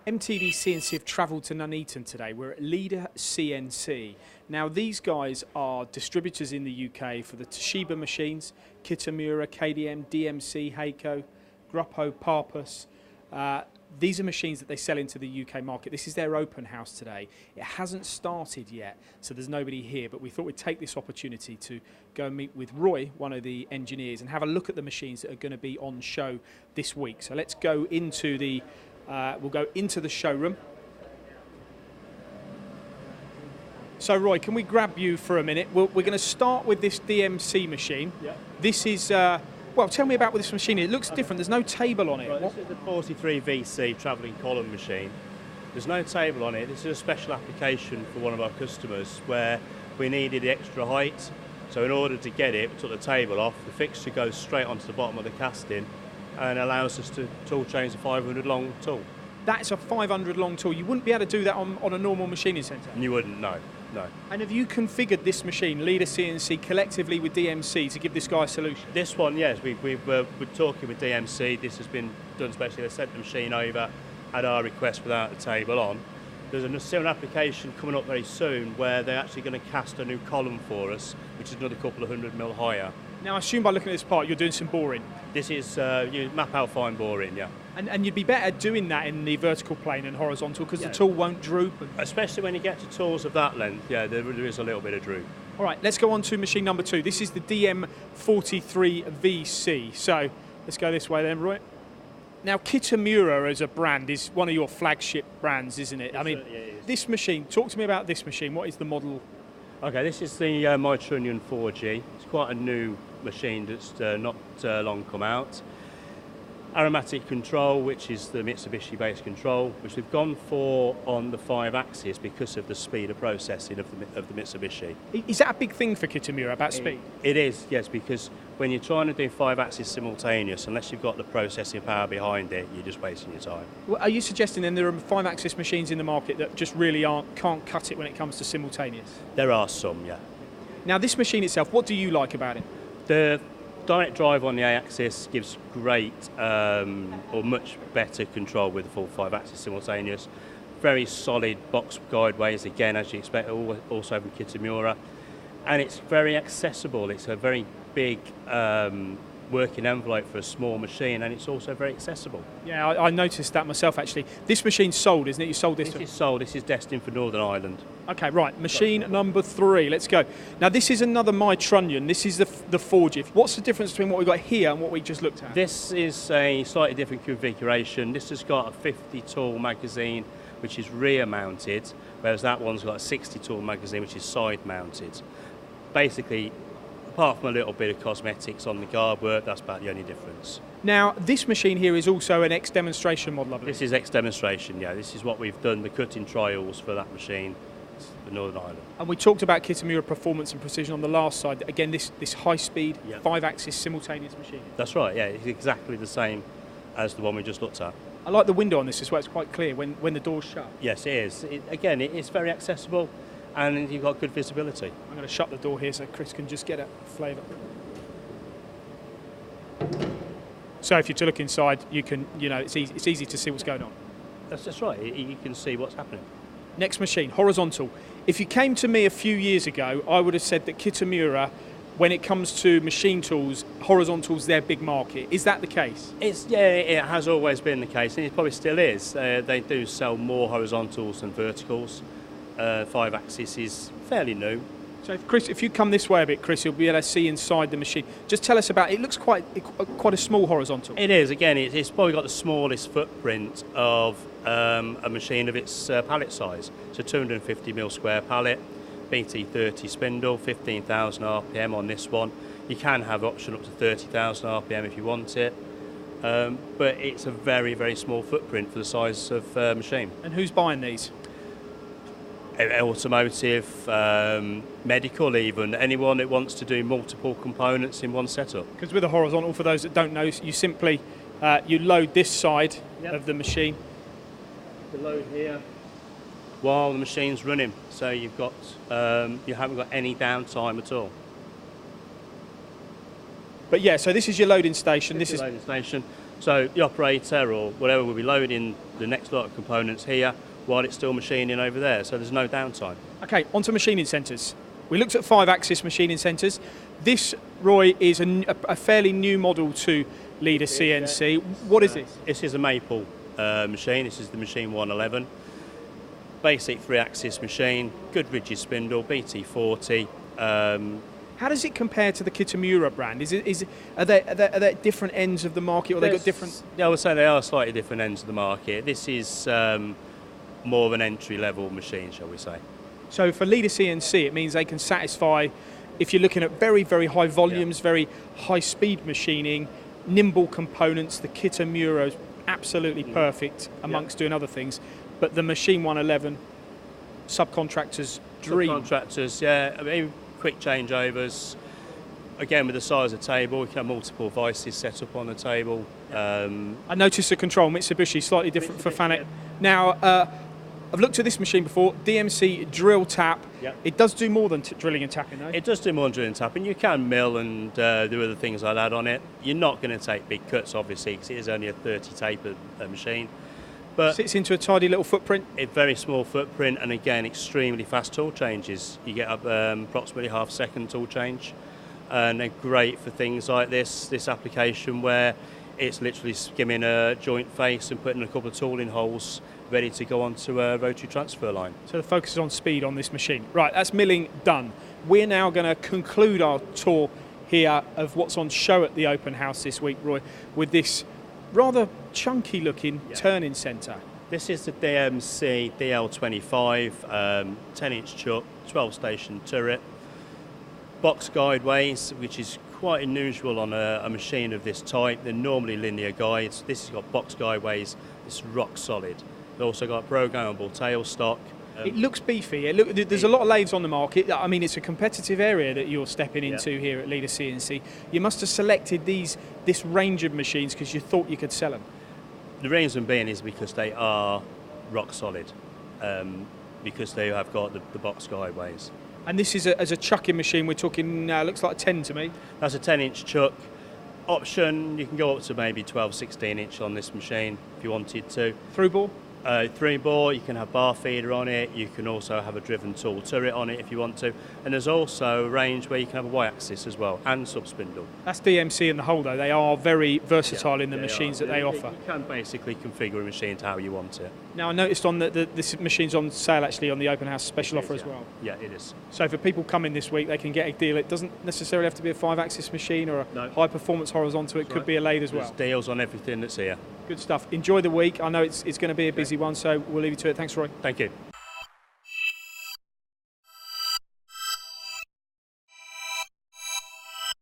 MTD CNC have travelled to Nuneaton today. We're at Leader CNC. Now these guys are distributors in the UK for the Toshiba machines, Kitamura, KDM, DMC, Heiko, Gruppo, Parpus. These are machines that they sell into the UK market. This is their open house today. It hasn't started yet, so there's nobody here, but we thought we'd take this opportunity to go and meet with Roy, one of the engineers, and have a look at the machines that are going to be on show this week. So let's go into the we'll go into the showroom. So Roy, can we grab you for a minute? We're going to start with this DMC machine. Yep. This is, well, tell me about this machine. It looks different. There's no table on it. Right, this is the 43 VC travelling column machine. There's no table on it. This is a special application for one of our customers where we needed the extra height. So in order to get it, we took the table off. The fixture goes straight onto the bottom of the casting and allows us to tool change a 500 long tool. That's a 500 long tool. You wouldn't be able to do that on a normal machining centre? You wouldn't, no. And have you configured this machine, Leader CNC, collectively with DMC to give this guy a solution? This one, yes, we're talking with DMC. This has been done specially. They sent the machine over at our request without the table on. There's a similar application coming up very soon where they're actually going to cast a new column for us, which is another couple of 100 mil higher. Now, I assume by looking at this part, you're doing some boring. This is you map out fine boring, yeah. And you'd be better doing that in the vertical plane and horizontal because the tool won't droop. Especially when you get to tools of that length, yeah, there is a little bit of droop. All right, let's go on to machine number 2. This is the DM43VC. So let's go this way then, Roy. Now, Kitamura as a brand is one of your flagship brands, isn't it? I mean, this machine, talk to me about this machine. What is the model? Okay, this is the Mytrunion 4G. It's quite a new machine that's not long come out. Aromatic control, which is the Mitsubishi-based control, which we've gone for on the 5-axis because of the speed of processing of the Mitsubishi. Is that a big thing for Kitamura, about speed? It is, yes, because when you're trying to do 5-axis simultaneous, unless you've got the processing power behind it, you're just wasting your time. Well, are you suggesting then there are 5-axis machines in the market that just really can't cut it when it comes to simultaneous? There are some, yeah. Now, this machine itself, what do you like about it? The direct drive on the A-axis gives great or much better control with the full 5-axis simultaneous. Very solid box guideways, again, as you expect, also from Kitamura. And it's very accessible. It's a very big working envelope for a small machine, and it's also very accessible. Yeah, I noticed that myself, actually. This machine's sold, isn't it? You sold this? This is sold. This is destined for Northern Ireland. Okay, right. Machine number 3. Let's go. Now, this is another Mytrunion. This is the 4G. What's the difference between what we've got here and what we just looked at? This is a slightly different configuration. This has got a 50-tool magazine, which is rear-mounted, whereas that one's got a 60-tool magazine, which is side-mounted. Basically, apart from a little bit of cosmetics on the guard work, that's about the only difference. Now, this machine here is also an ex-demonstration model, I believe. This is ex-demonstration, yeah. This is what we've done, the cutting trials for that machine for Northern Ireland. And we talked about Kitamura performance and precision on the last side. Again, this high-speed, 5-axis simultaneous machine. That's right, yeah. It's exactly the same as the one we just looked at. I like the window on this as well. It's quite clear when the door's shut. Yes, it is. Again, it's very accessible, and you've got good visibility. I'm going to shut the door here so Chris can just get a flavour. So if you're to look inside, you can, it's easy to see what's going on. That's right. You can see what's happening. Next machine, horizontal. If you came to me a few years ago, I would have said that Kitamura, when it comes to machine tools, horizontal's their big market. Is that the case? It has always been the case, and it probably still is. They do sell more horizontals than verticals. 5-axis is fairly new. So if you come this way a bit, Chris, you'll be able to see inside the machine. Just tell us about it. It looks quite a small horizontal. It is. Again, it's probably got the smallest footprint of a machine of its pallet size. So 250mm square pallet, BT30 spindle, 15,000 RPM on this one. You can have option up to 30,000 RPM if you want it. But it's a very, very small footprint for the size of machine. And who's buying these? Automotive, medical even, anyone that wants to do multiple components in one setup. Because with a horizontal, for those that don't know, you simply you load this side of the machine. The load here while the machine's running, so you've got you haven't got any downtime at all. But yeah, so this is your loading station. This is loading station. So the operator or whatever will be loading the next lot of components here while it's still machining over there, so there's no downtime. Okay, onto machining centres. We looked at 5-axis machining centres. This, Roy, is a fairly new model to Leader CNC. What is this? This is a Maple machine. This is the machine 111. Basic 3-axis machine, good rigid spindle, BT40. How does it compare to the Kitamura brand? Are they different ends of the market, or they got different? Yeah, I would say they are slightly different ends of the market. This is more of an entry-level machine, shall we say. So for Leader CNC, it means they can satisfy, if you're looking at very, very high volumes, very high-speed machining, nimble components. The Kitamura is absolutely perfect amongst doing other things, but the machine 111, subcontractors' dream. Subcontractors, yeah. I mean, quick changeovers. Again, with the size of the table, you can have multiple vices set up on the table. I noticed the control Mitsubishi slightly different for Fanuc. Now, I've looked at this machine before. DMC drill tap. Yep. It does do more than drilling and tapping, though. It does do more than drilling and tapping. You can mill and do other things like that on it. You're not going to take big cuts, obviously, because it is only a 30 taper machine. But sits into a tidy little footprint. A very small footprint, and again, extremely fast tool changes. You get approximately half-second tool change, and they're great for things like this application where it's literally skimming a joint face and putting a couple of tooling holes ready to go onto a rotary transfer line. So the focus is on speed on this machine. Right, that's milling done. We're now going to conclude our tour here of what's on show at the open house this week, Roy, with this rather chunky looking turning centre. This is the DMC DL25, 10-inch chuck, 12-station turret, box guideways, which is quite unusual on a machine of this type. They're normally linear guides. This has got box guideways. It's rock solid. It's also got programmable tailstock. It looks beefy. There's a lot of lathes on the market. I mean, it's a competitive area that you're stepping into here at Leader CNC. You must have selected this range of machines because you thought you could sell them. The reason being is because they are rock solid, because they have got the box guideways. And this is as a chucking machine. We're talking, looks like a 10 to me. That's a 10-inch chuck. Option, you can go up to maybe 12, 16-inch on this machine if you wanted to. Through bore? 3-bore, you can have bar feeder on it, you can also have a driven tool turret on it if you want to, and there's also a range where you can have a Y-axis as well, and sub-spindle. That's DMC in the whole though, they are very versatile in the machines that they offer. You can basically configure a machine to how you want it. Now I noticed on this machine's on sale actually on the open house special offer as well. Yeah, it is. So for people coming this week, they can get a deal. It doesn't necessarily have to be a 5-axis machine or a high-performance horizontal, it could be a lathe as well. There's deals on everything that's here. Good stuff. Enjoy the week. I know it's going to be a busy one, so we'll leave you to it. Thanks, Roy. Thank you.